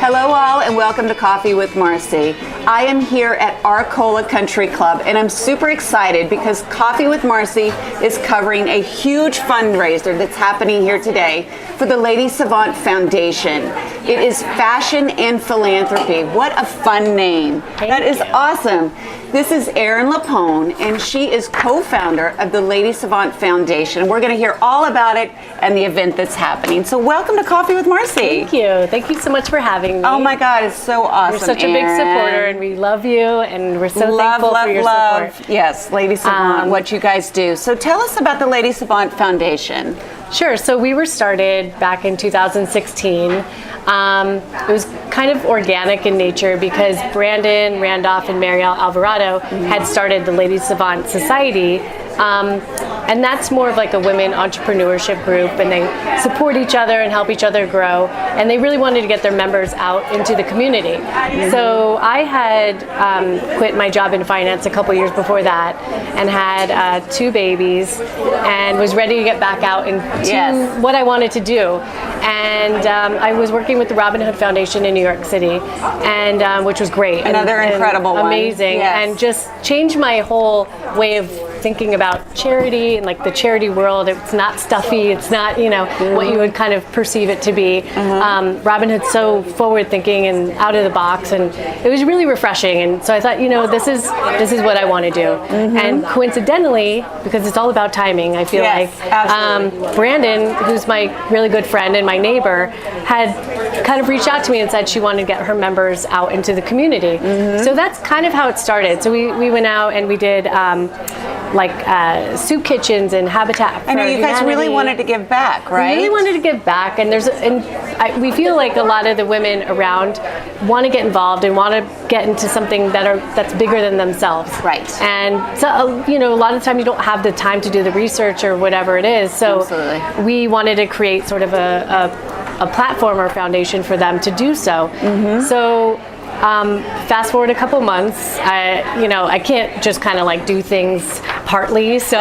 Hello all and welcome to Coffee with Marci. I am here at Arcola Country Club and I'm super excited because Coffee with Marci is covering a huge fundraiser that's happening here today for the Lady Savant Foundation. It is Fashion and Philanthropy. What a fun name. That is awesome. This is Erin Lapone and she is co-founder of the Lady Savant Foundation. We're going to hear all about it and the event that's happening. So welcome to Coffee with Marci. Thank you. Thank you so much for having me. Oh my God, it's so awesome. You're such a big supporter and we love you and we're so thankful for your support. Yes, Lady Savant, what you guys do. So tell us about the Lady Savant Foundation. Sure. So we were started back in 2016. It was kind of organic in nature because Brandon Randolph and Marielle Alvarado had started the Lady Savant Society. And that's more of like a women entrepreneurship group, and they support each other and help each other grow, and they really wanted to get their members out into the community. So I had quit my job in finance a couple years before that and had 2 babies and was ready to get back out into what I wanted to do. And I was working with the Robin Hood Foundation in New York City, and which was great. Another incredible one. Amazing. Yes. And just changed my whole way of thinking about charity and like the charity world. It's not stuffy. It's not, you know, what you would kind of perceive it to be. Robin Hood's so forward thinking and out of the box, and it was really refreshing. And so I thought, you know, this is what I want to do. And coincidentally, because it's all about timing, I feel like Brandon, who's my really good friend and my neighbor, had kind of reached out to me and said she wanted to get her members out into the community. So that's kind of how it started. So we went out and we did soup kitchens and Habitat for I know you guys Humanity. really wanted to give back, right? We really wanted to give back, and we feel like a lot of the women around want to get involved and want to get into something that's bigger than themselves. Right. And so, you know, a lot of the time you don't have the time to do the research or whatever it is. So we wanted to create sort of a platform or foundation for them to do so. So fast forward a couple months, I can't just kind of like do things partly. So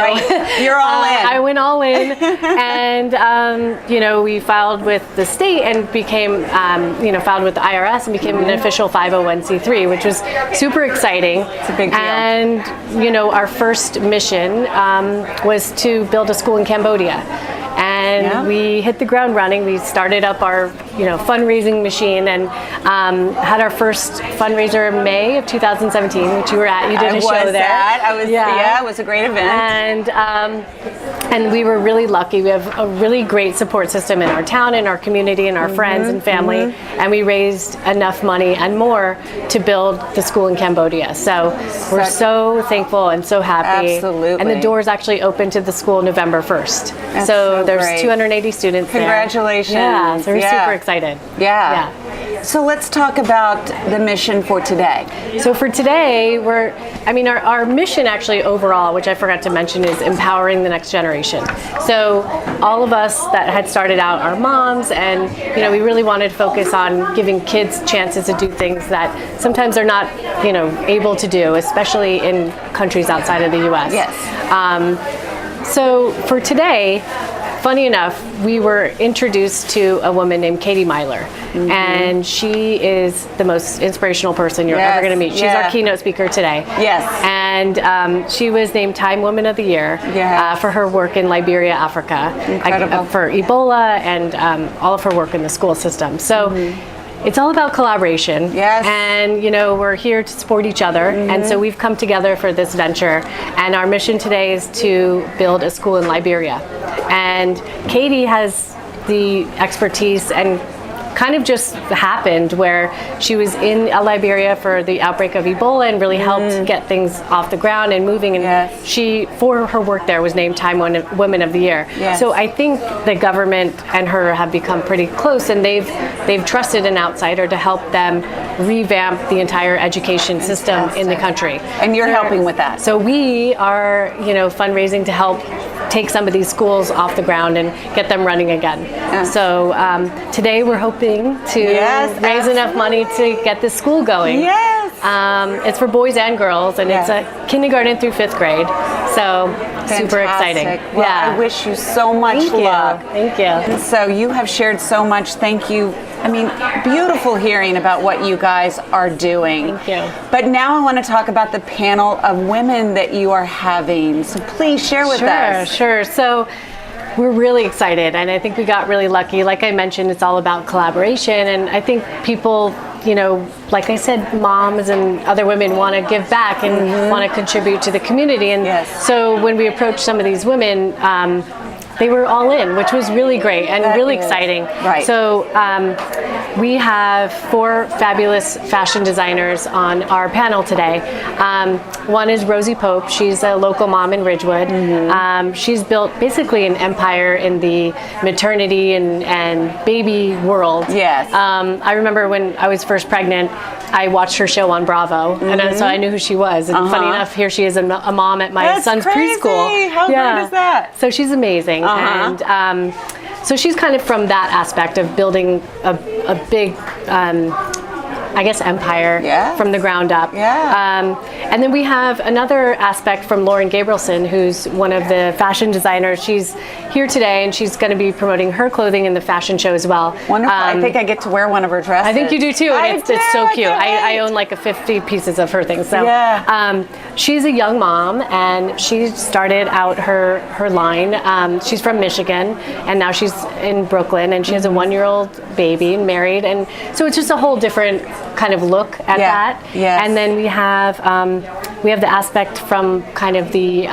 you're all in. I went all in, and we filed with the state and became, filed with the IRS and became an official 501c3, which was super exciting. It's a big deal. And our first mission was to build a school in Cambodia. And we hit the ground running. We started up our, fundraising machine and had our first fundraiser in May of 2017, which you were at. You did a show there. It was a great event. And we were really lucky. We have a really great support system in our town, in our community, and our friends and family. And we raised enough money and more to build the school in Cambodia. So we're so thankful and so happy. Absolutely. And the doors actually opened to the school November 1st. So there's great. 280 students there. Congratulations. Yeah, so we're super excited. Yeah. So let's talk about the mission for today. So for today, our mission actually overall, which I forgot to mention, is empowering the next generation. So all of us that had started out are moms, and we really wanted to focus on giving kids chances to do things that sometimes they're not able to do, especially in countries outside of the U.S. Yes. So for today, funny enough, we were introduced to a woman named Katie Myler, and she is the most inspirational person you're ever going to meet. She's our keynote speaker today. Yes. And she was named Time Woman of the Year for her work in Liberia, Africa, for Ebola, and all of her work in the school system. So it's all about collaboration. Yes. And we're here to support each other. And so we've come together for this venture. And our mission today is to build a school in Liberia. And Katie has the expertise and kind of just happened where she was in Liberia for the outbreak of Ebola and really helped get things off the ground and moving. And she, for her work there, was named Time Woman of the Year. Yes. So I think the government and her have become pretty close, and they've trusted an outsider to help them revamp the entire education system in the country. And you're helping with that. So we are, fundraising to help take some of these schools off the ground and get them running again. So today we're hoping to raise enough money to get this school going. Yes. It's for boys and girls, and it's a kindergarten through 5th grade. So super exciting. Well, I wish you so much luck. Thank you. And so you have shared so much. Thank you I mean, beautiful hearing about what you guys are doing. Thank you. But now I want to talk about the panel of women that you are having. So please share with us. Sure. So we're really excited, and I think we got really lucky. Like I mentioned, it's all about collaboration, and I think people, you know, like I said, moms and other women want to give back and want to contribute to the community. And so when we approached some of these women, they were all in, which was really great and really exciting. Right. So we have 4 fabulous fashion designers on our panel today. One is Rosie Pope. She's a local mom in Ridgewood. She's built basically an empire in the maternity and baby world. Yes. I remember when I was first pregnant, I watched her show on Bravo, and so I knew who she was. And funny enough, here she is, a mom at my son's crazy. preschool. How great is that? So she's amazing. And so she's kind of from that aspect of building a big, I guess, empire from the ground up. And then we have another aspect from Lauren Gabrielson, who's one of the fashion designers. She's here today, and she's going to be promoting her clothing in the fashion show as well. Wonderful. I think I get to wear one of her dresses. I think you do too, and it's so cute. I own like 50 pieces of her things. So she's a young mom, and she started out her line. She's from Michigan, and now she's in Brooklyn, and she has a 1-year-old baby and married, and so it's just a whole different kind of look at that. And then we have the aspect from kind of the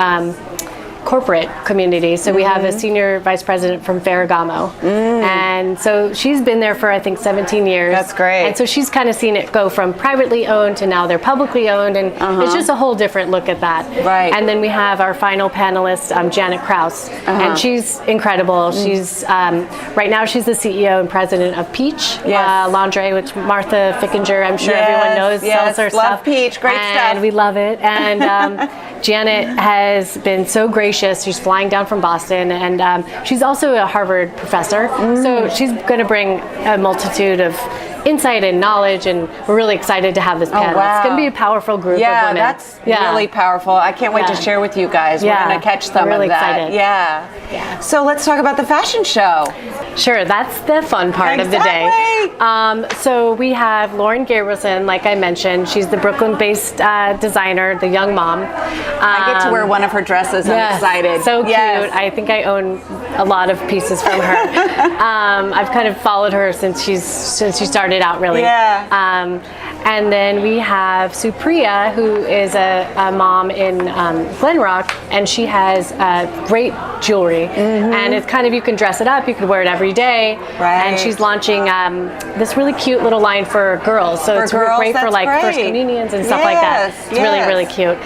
corporate community. So we have a senior vice president from Ferragamo. And so she's been there for, I think, 17 years. That's great. And so she's kind of seen it go from privately owned to now they're publicly owned. And it's just a whole different look at that. Right. And then we have our final panelist, Janet Krause. And she's incredible. She's, right now she's the CEO and president of Peach Lingerie, which Martha Fickinger, I'm sure everyone knows, sells her stuff. Love Peach, great stuff. And we love it. And Janet has been so gracious. She's flying down from Boston, and she's also a Harvard professor. So she's going to bring a multitude of insight and knowledge, and we're really excited to have this panel. It's going to be a powerful group of women. That's really powerful. I can't wait to share with you guys. We're going to catch some really of that. Excited. Yeah. So let's talk about the fashion show. Sure, that's the fun part of the day. So we have Lauren Gabrielson, like I mentioned. She's the Brooklyn-based designer, the young mom. I get to wear one of her dresses. I'm excited. So cute. I think I own a lot of pieces from her. I've kind of followed her since she started out, really. And then we have Supriya, who is a mom in Glen Rock, and she has great jewelry. And it's kind of, you can dress it up, you can wear it every day. And she's launching this really cute little line for girls. So it's great for like first communions and stuff like that. It's really, really cute.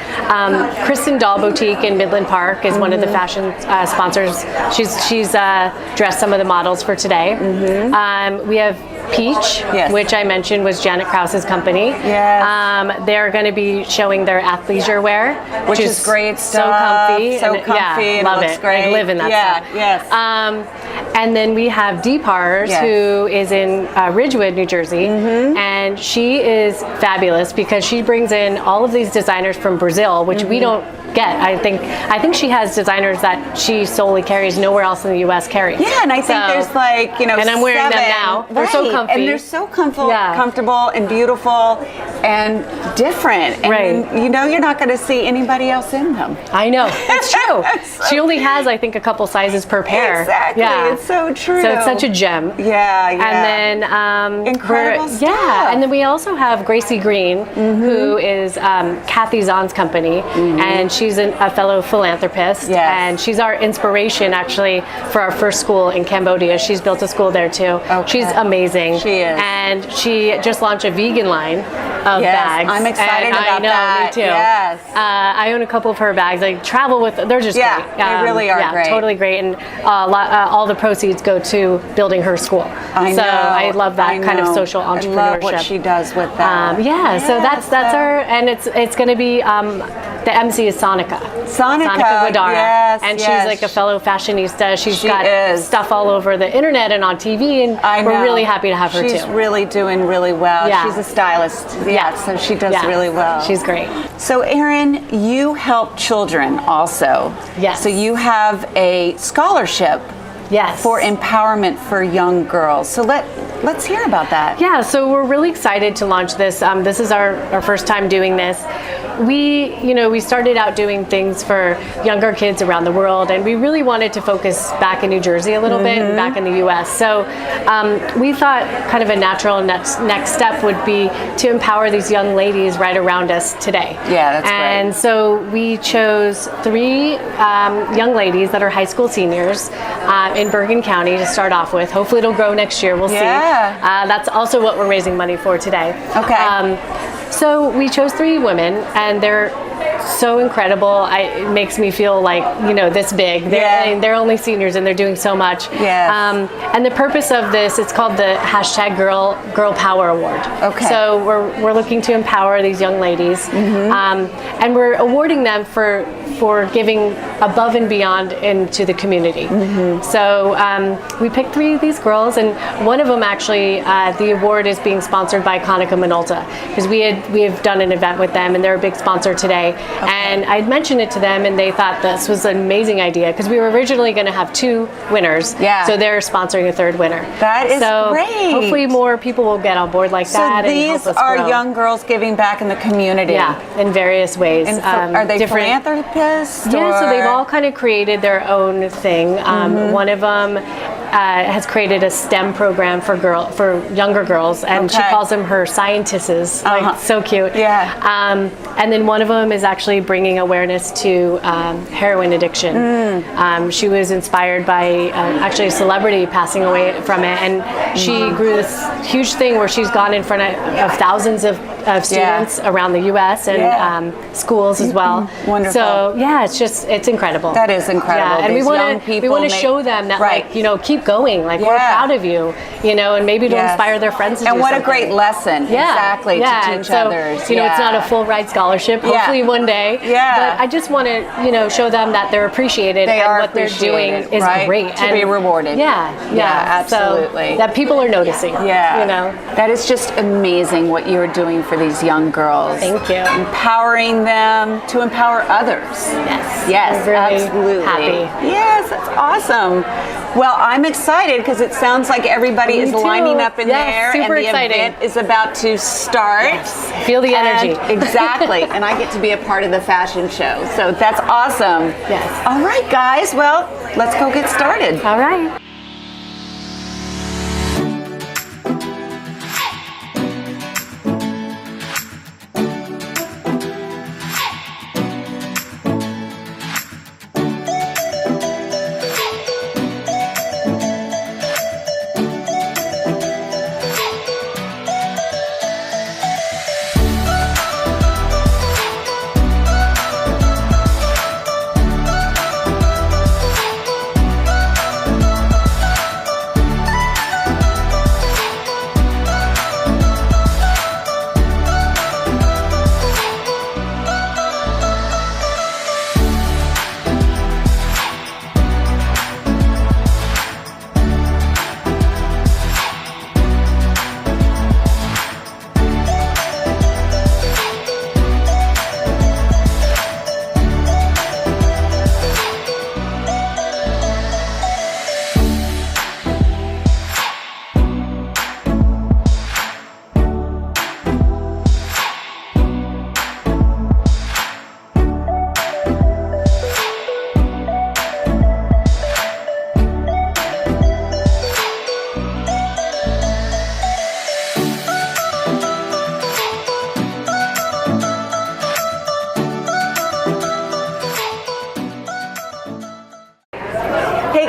Kristen Doll Boutique in Midland Park is one of the fashion sponsors. She's dressed some of the models for today. We have Peach, which I mentioned was Janet Krause's company. They're going to be showing their athleisure wear, which is great stuff. So comfy. So comfy. And love it. Great. I live in that stuff. And then we have Deepars, who is in Ridgewood, New Jersey, and she is fabulous because she brings in all of these designers from Brazil, which we don't get. I think she has designers that she solely carries, nowhere else in the U.S. carries. And I think there's like, you know, and I'm wearing them now. They're so comfy. And they're so comfortable and beautiful and different. And you know, you're not going to see anybody else in them. I know. It's true. She only has, I think, a couple sizes per pair. Exactly. It's so true. So it's such a gem. And then incredible stuff. And then we also have Gracie Green, who is Kathy Zahn's company, and she's a fellow philanthropist, and she's our inspiration actually for our first school in Cambodia. She's built a school there too. She's amazing. She is. And she just launched a vegan line of bags. I'm excited about that. I know, me too. I own a couple of her bags. I travel with them. They're just great. They really are great. Totally great. And all the proceeds go to building her school. I love that kind of social entrepreneurship. I love what she does with that. So that's her, and it's going to be the MC is Sonica Guadara, and she's like a fellow fashionista. She's got stuff all over the internet and on TV, and we're really happy to have her too. She's really doing really well. She's a stylist. So she does really well. She's great. So Erin, you help children also. So you have a scholarship for empowerment for young girls. So let's hear about that. Yeah, so we're really excited to launch this. This is our first time doing this. We started out doing things for younger kids around the world, and we really wanted to focus back in New Jersey a little bit and back in the U.S. So we thought kind of a natural next step would be to empower these young ladies right around us today. Yeah, that's great. And so we chose 3 young ladies that are high school seniors in Bergen County to start off with. Hopefully it'll grow next year. We'll see. That's also what we're raising money for today. Okay. So we chose 3 women, and they're so incredible. It makes me feel like, this big. They're only seniors, and they're doing so much. Yes. And the purpose of this, it's called the #Girl Power Award. Okay. So we're looking to empower these young ladies, and we're awarding them for giving above and beyond into the community. So we picked 3 of these girls, and one of them actually, the award is being sponsored by Konica Minolta, because we have done an event with them, and they're a big sponsor today. Okay. And I'd mentioned it to them, and they thought this was an amazing idea, because we were originally going to have 2 winners. Yeah. So they're sponsoring a 3rd winner. That is great. Hopefully more people will get on board like that. So these are young girls giving back in the community. Yeah, in various ways. And are they philanthropists? Yeah, so they've all kind of created their own thing. One of them has created a STEM program for younger girls, and she calls them her scientists. Like, so cute. Yeah. And then one of them is actually bringing awareness to heroin addiction. She was inspired by actually a celebrity passing away from it, and she grew this huge thing where she's gone in front of thousands of students around the U.S. and schools as well. Wonderful. So it's incredible. That is incredible. Yeah, and we want to show them that keep going. Like, we're proud of you. And maybe to inspire their friends to do what something. a great lesson. Exactly. To teach others. It's not a full ride scholarship. Hopefully one day. Yeah. But I just want to show them that they're appreciated, and what they're doing is great. To be rewarded. Yeah, absolutely. So that people are noticing. Yeah. That is just amazing what you're doing for these young girls. Thank you. Empowering them to empower others. Yes, I'm really absolutely. happy. Yes, that's awesome. Well, I'm excited because it sounds like everybody is lining up in there, super and the exciting. event is about to start. Yes. Feel the energy. Exactly. And I get to be a part of the fashion show. So that's awesome. Yes. All right, guys. Well, let's go get started. All right.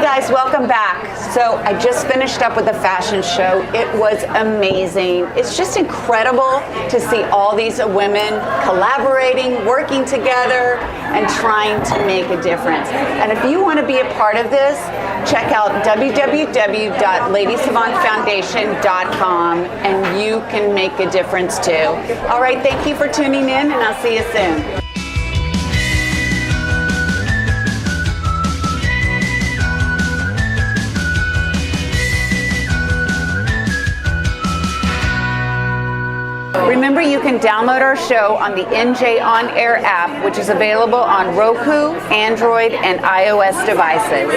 Guys, welcome back. So I just finished up with a fashion show. It was amazing. It's just incredible to see all these women collaborating, working together, and trying to make a difference. And if you want to be a part of this, check out www.ladysavantfoundation.com and you can make a difference too. All right, thank you for tuning in, and I'll see you soon. Remember, you can download our show on the NJ On Air app, which is available on Roku, Android, and iOS devices.